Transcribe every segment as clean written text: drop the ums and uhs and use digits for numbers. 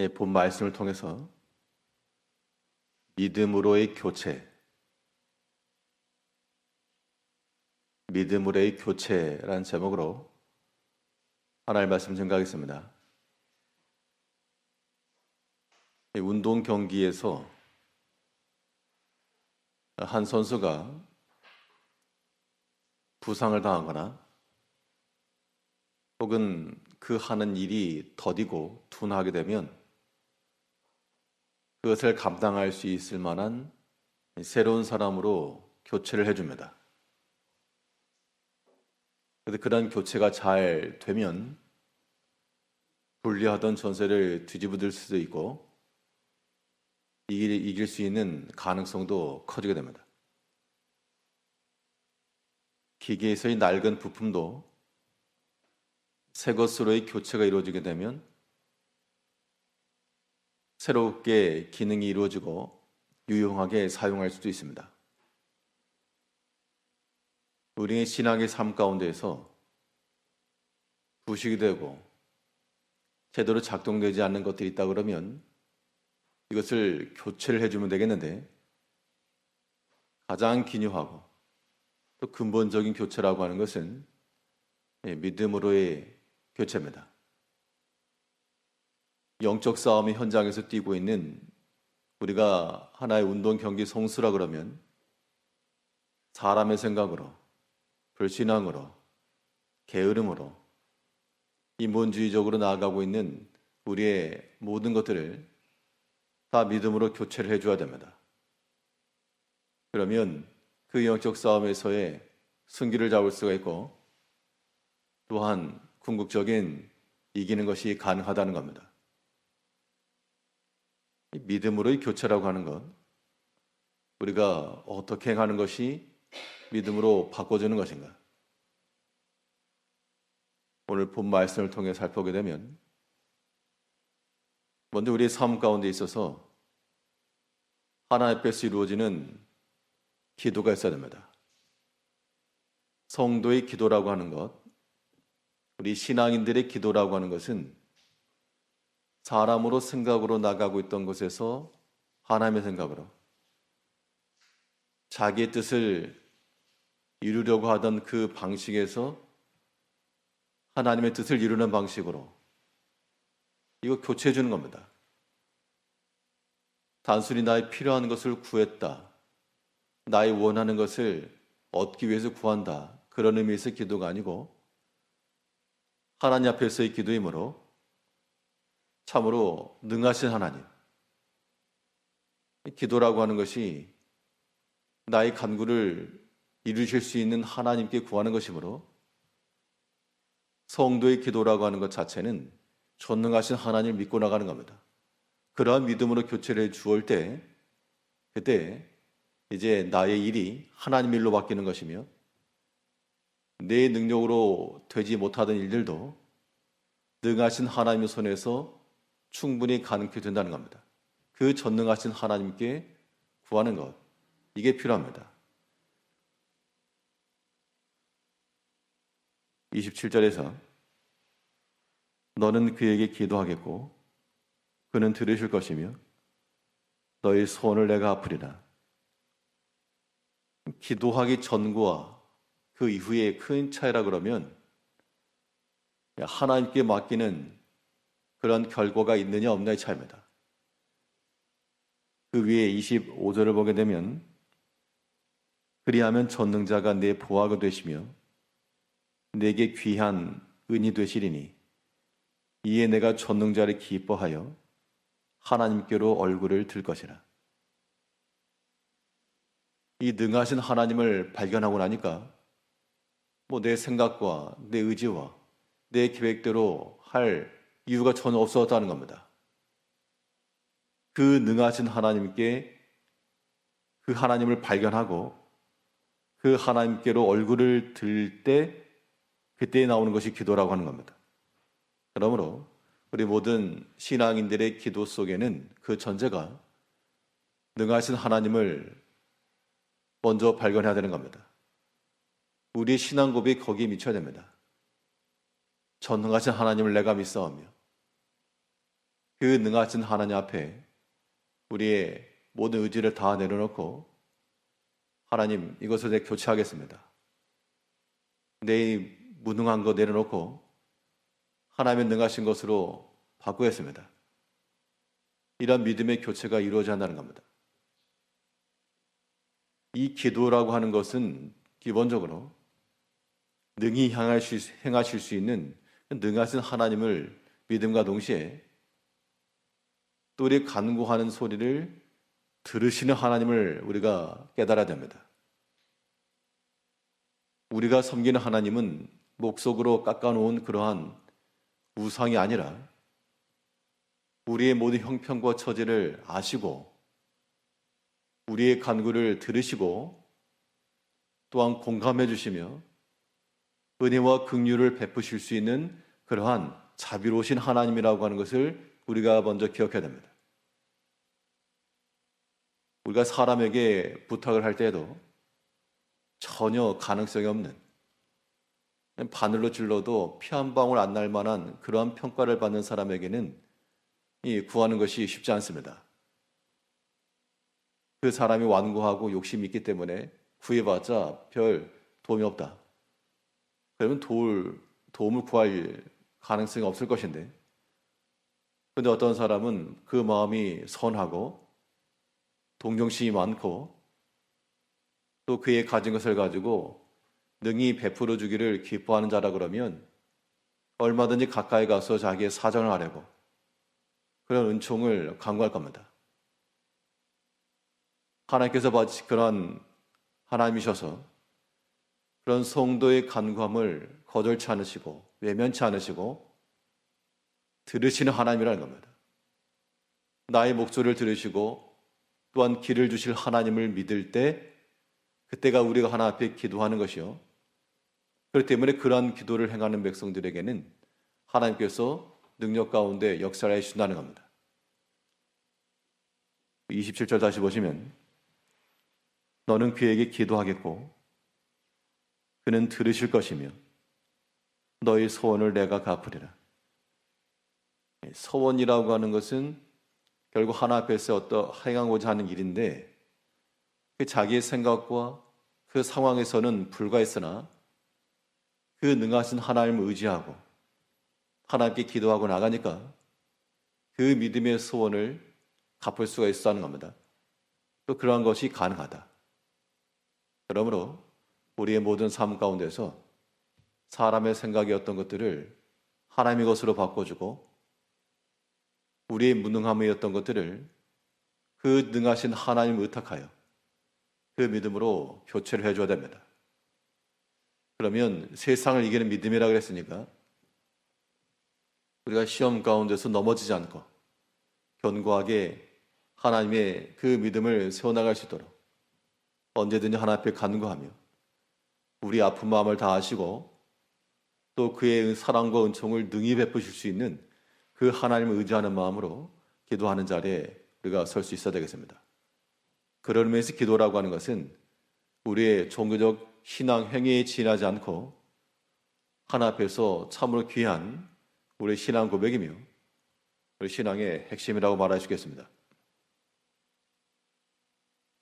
본 말씀을 통해서 믿음으로의 교체라는 제목으로 하나님의 말씀 증거하겠습니다. 운동 경기에서 한 선수가 부상을 당하거나 혹은 그 하는 일이 더디고 둔하게 되면 그것을 감당할 수 있을 만한 새로운 사람으로 교체를 해줍니다. 그런데 그런 교체가 잘 되면 불리하던 전세를 뒤집어질 수도 있고 이길 수 있는 가능성도 커지게 됩니다. 기계에서의 낡은 부품도 새 것으로의 교체가 이루어지게 되면 새롭게 기능이 이루어지고 유용하게 사용할 수도 있습니다. 우리의 신앙의 삶 가운데에서 부식이 되고 제대로 작동되지 않는 것들이 있다 그러면 이것을 교체를 해주면 되겠는데, 가장 기묘하고 또 근본적인 교체라고 하는 것은 믿음으로의 교체입니다. 영적 싸움의 현장에서 뛰고 있는 우리가 하나의 운동 경기 선수라 그러면 사람의 생각으로, 불신앙으로, 게으름으로 인본주의적으로 나아가고 있는 우리의 모든 것들을 다 믿음으로 교체를 해줘야 됩니다. 그러면 그 영적 싸움에서의 승기를 잡을 수가 있고 또한 궁극적인 이기는 것이 가능하다는 겁니다. 믿음으로의 교체라고 하는 것, 우리가 어떻게 행하는 것이 믿음으로 바꿔주는 것인가? 오늘 본 말씀을 통해 살펴보게 되면 먼저 우리의 삶 가운데 있어서 하나님 앞에서 이루어지는 기도가 있어야 됩니다. 성도의 기도라고 하는 것, 우리 신앙인들의 기도라고 하는 것은 사람으로 생각으로 나가고 있던 곳에서 하나님의 생각으로, 자기의 뜻을 이루려고 하던 그 방식에서 하나님의 뜻을 이루는 방식으로 이거 교체해 주는 겁니다. 단순히 나의 필요한 것을 구했다, 나의 원하는 것을 얻기 위해서 구한다, 그런 의미에서 기도가 아니고 하나님 앞에서의 기도이므로 참으로 능하신 하나님, 기도라고 하는 것이 나의 간구를 이루실 수 있는 하나님께 구하는 것이므로 성도의 기도라고 하는 것 자체는 전능하신 하나님을 믿고 나가는 겁니다. 그러한 믿음으로 교체를 해 주올 때 그때 이제 나의 일이 하나님 일로 바뀌는 것이며 내 능력으로 되지 못하던 일들도 능하신 하나님의 손에서 충분히 가능케 된다는 겁니다. 그 전능하신 하나님께 구하는 것, 이게 필요합니다. 27절에서 너는 그에게 기도하겠고 그는 들으실 것이며 너의 소원을 내가 아프리라. 기도하기 전과 그 이후에 큰 차이라 그러면 하나님께 맡기는 그런 결과가 있느냐 없느냐의 차이입니다. 그 위에 25절을 보게 되면 그리하면 전능자가 내 보화가 되시며 내게 귀한 은이 되시리니 이에 내가 전능자를 기뻐하여 하나님께로 얼굴을 들 것이라. 이 능하신 하나님을 발견하고 나니까 내 생각과 내 의지와 내 계획대로 할 이유가 전혀 없었다는 겁니다. 그 능하신 하나님께, 그 하나님을 발견하고 그 하나님께로 얼굴을 들 때 그때 나오는 것이 기도라고 하는 겁니다. 그러므로 우리 모든 신앙인들의 기도 속에는 그 전제가 능하신 하나님을 먼저 발견해야 되는 겁니다. 우리의 신앙 고백이 거기에 미쳐야 됩니다. 전능하신 하나님을 내가 믿사오며 그 능하신 하나님 앞에 우리의 모든 의지를 다 내려놓고 하나님, 이것을 내 교체하겠습니다. 내 무능한 거 내려놓고 하나님의 능하신 것으로 바꾸겠습니다. 이런 믿음의 교체가 이루어져야 한다는 겁니다. 이 기도라고 하는 것은 기본적으로 능히 행하실 수 있는 능하신 하나님을 믿음과 동시에 또 우리 간구하는 소리를 들으시는 하나님을 우리가 깨달아야 됩니다. 우리가 섬기는 하나님은 목석으로 깎아놓은 그러한 우상이 아니라 우리의 모든 형편과 처지를 아시고 우리의 간구를 들으시고 또한 공감해 주시며 은혜와 긍휼을 베푸실 수 있는 그러한 자비로우신 하나님이라고 하는 것을 우리가 먼저 기억해야 됩니다. 우리가 사람에게 부탁을 할 때에도 전혀 가능성이 없는, 바늘로 찔러도 피 한 방울 안 날 만한 그러한 평가를 받는 사람에게는 이 구하는 것이 쉽지 않습니다. 그 사람이 완고하고 욕심이 있기 때문에 구해봤자 별 도움이 없다. 그러면 도움을 구할 가능성이 없을 것인데, 그런데 어떤 사람은 그 마음이 선하고 동정심이 많고 또 그의 가진 것을 가지고 능히 베풀어 주기를 기뻐하는 자라 그러면 얼마든지 가까이 가서 자기의 사정을 아뢰고 그런 은총을 간구할 겁니다. 하나님께서 마치 그런 하나님이셔서 그런 성도의 간구함을 거절치 않으시고 외면치 않으시고 들으시는 하나님이라는 겁니다. 나의 목소리를 들으시고 또한 길을 주실 하나님을 믿을 때 그때가 우리가 하나님 앞에 기도하는 것이요. 그렇기 때문에 그러한 기도를 행하는 백성들에게는 하나님께서 능력 가운데 역사를 해주신다는 겁니다. 27절 다시 보시면 너는 그에게 기도하겠고 그는 들으실 것이며 너의 소원을 내가 갚으리라. 소원이라고 하는 것은 결국 하나님 앞에서 행하고자 하는 일인데 그 자기의 생각과 그 상황에서는 불가했으나 그 능하신 하나님을 의지하고 하나님께 기도하고 나가니까 그 믿음의 소원을 갚을 수가 있다는 겁니다. 또 그러한 것이 가능하다. 그러므로 우리의 모든 삶 가운데서 사람의 생각이었던 것들을 하나님의 것으로 바꿔주고 우리의 무능함이었던 것들을 그 능하신 하나님을 의탁하여 그 믿음으로 교체를 해줘야 됩니다. 그러면 세상을 이기는 믿음이라고 했으니까 우리가 시험 가운데서 넘어지지 않고 견고하게 하나님의 그 믿음을 세워나갈 수 있도록 언제든지 하나님 앞에 간구하며 우리 아픈 마음을 다 아시고 또 그의 사랑과 은총을 능히 베푸실 수 있는 그 하나님을 의지하는 마음으로 기도하는 자리에 우리가 설 수 있어야 되겠습니다. 그런 의미에서 기도라고 하는 것은 우리의 종교적 신앙 행위에 지나지 않고 하나님 앞에서 참으로 귀한 우리의 신앙 고백이며 우리 신앙의 핵심이라고 말할 수 있겠습니다.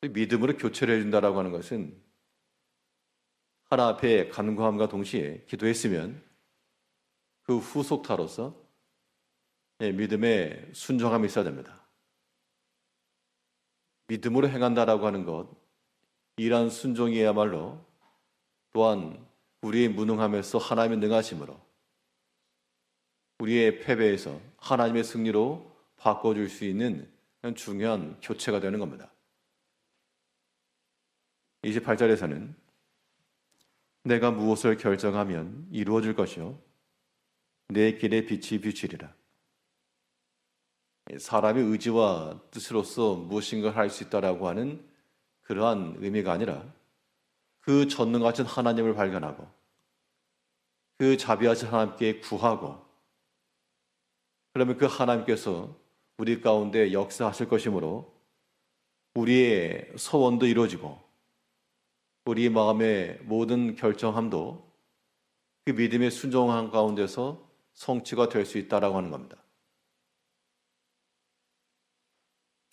믿음으로 교체를 해준다라고 하는 것은 하나님 앞에 간구함과 동시에 기도했으면 그 후속타로서 믿음의 순종함이 있어야 됩니다. 믿음으로 행한다라고 하는 것, 이러한 순종이야말로 또한 우리의 무능함에서 하나님의 능하심으로 우리의 패배에서 하나님의 승리로 바꿔줄 수 있는 중요한 교체가 되는 겁니다. 28절에서는 내가 무엇을 결정하면 이루어질 것이요 내 길에 빛이 비추리라. 사람의 의지와 뜻으로서 무엇인가 할 수 있다라고 하는 그러한 의미가 아니라 그 전능하신 하나님을 발견하고 그 자비하신 하나님께 구하고 그러면 그 하나님께서 우리 가운데 역사하실 것이므로 우리의 소원도 이루어지고 우리 마음의 모든 결정함도 그 믿음의 순종함 가운데서 성취가 될 수 있다라고 하는 겁니다.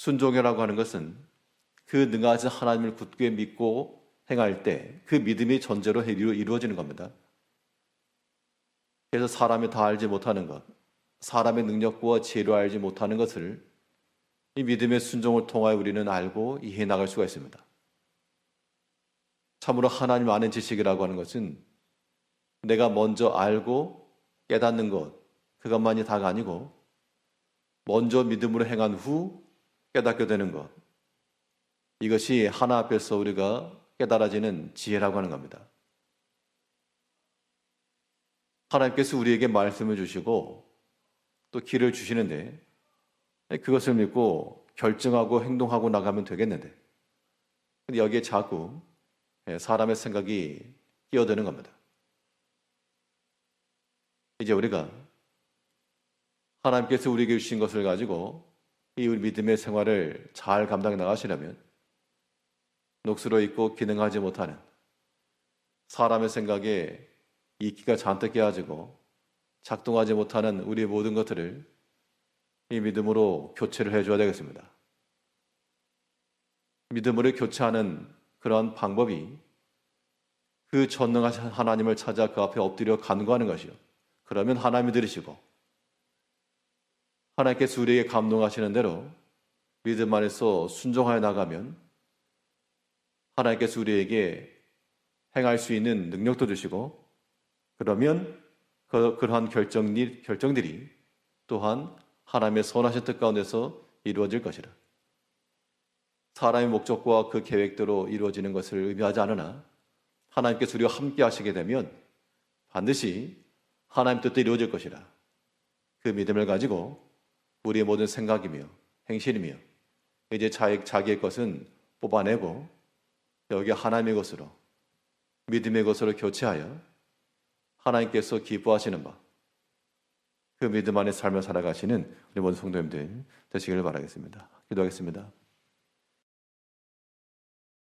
순종이라고 하는 것은 그 능하신 하나님을 굳게 믿고 행할 때 그 믿음이 전제로 이루어지는 겁니다. 그래서 사람이 다 알지 못하는 것, 사람의 능력과 지혜로 알지 못하는 것을 이 믿음의 순종을 통하여 우리는 알고 이해해 나갈 수가 있습니다. 참으로 하나님 아는 지식이라고 하는 것은 내가 먼저 알고 깨닫는 것, 그것만이 다가 아니고 먼저 믿음으로 행한 후 깨닫게 되는 것, 이것이 하나 앞에서 우리가 깨달아지는 지혜라고 하는 겁니다. 하나님께서 우리에게 말씀을 주시고 또 길을 주시는데 그것을 믿고 결정하고 행동하고 나가면 되겠는데 여기에 자꾸 사람의 생각이 끼어드는 겁니다. 이제 우리가 하나님께서 우리에게 주신 것을 가지고 이 우리 믿음의 생활을 잘 감당해 나가시려면 녹슬어 있고 기능하지 못하는 사람의 생각에 이끼가 잔뜩 끼어지고 작동하지 못하는 우리의 모든 것들을 이 믿음으로 교체를 해줘야 되겠습니다. 믿음으로 교체하는 그러한 방법이 그 전능하신 하나님을 찾아 그 앞에 엎드려 간구하는 것이요. 그러면 하나님이 들으시고 하나님께서 우리에게 감동하시는 대로 믿음 안에서 순종하여 나가면 하나님께서 우리에게 행할 수 있는 능력도 주시고 그러면 그러한 결정들이 또한 하나님의 선하신 뜻 가운데서 이루어질 것이라. 사람의 목적과 그 계획대로 이루어지는 것을 의미하지 않으나 하나님께서 우리와 함께 하시게 되면 반드시 하나님 뜻도 이루어질 것이라. 그 믿음을 가지고 우리의 모든 생각이며 행실이며 이제 자기의 것은 뽑아내고 여기 하나님의 것으로 믿음의 것으로 교체하여 하나님께서 기뻐하시는 바 그 믿음 안에 삶을 살아가시는 우리 모든 성도님들 되시기를 바라겠습니다. 기도하겠습니다.